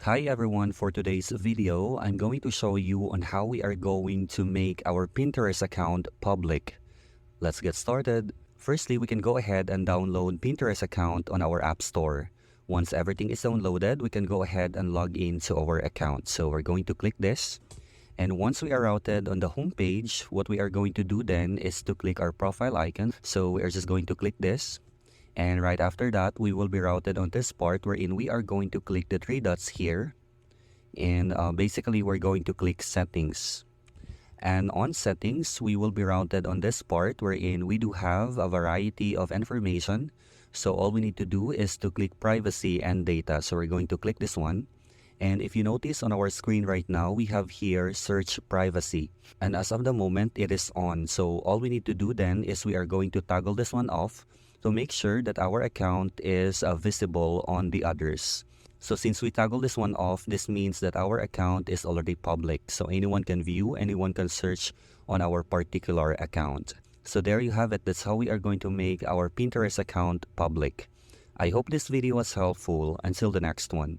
Hi everyone, for today's video, I'm going to show you on how we are going to make our Pinterest account public. Let's get started. Firstly, we can go ahead and download Pinterest account on our App Store. Once everything is downloaded, we can go ahead and log into our account. So we're going to click this. And once we are routed on the home page, what we are going to do then is to click our profile icon. So we are just going to click this. And right after that, we will be routed on this part wherein we are going to click the three dots here. And basically, we're going to click settings. And on settings, we will be routed on this part wherein we do have a variety of information. So all we need to do is to click privacy and data. So we're going to click this one. And if you notice on our screen right now, we have here search privacy. And as of the moment, it is on. So all we need to do then is we are going to toggle this one off to make sure that our account is visible on the others. So since we toggle this one off, this means that our account is already public. So anyone can view, anyone can search on our particular account. So there you have it. That's how we are going to make our Pinterest account public. I hope this video was helpful. Until the next one.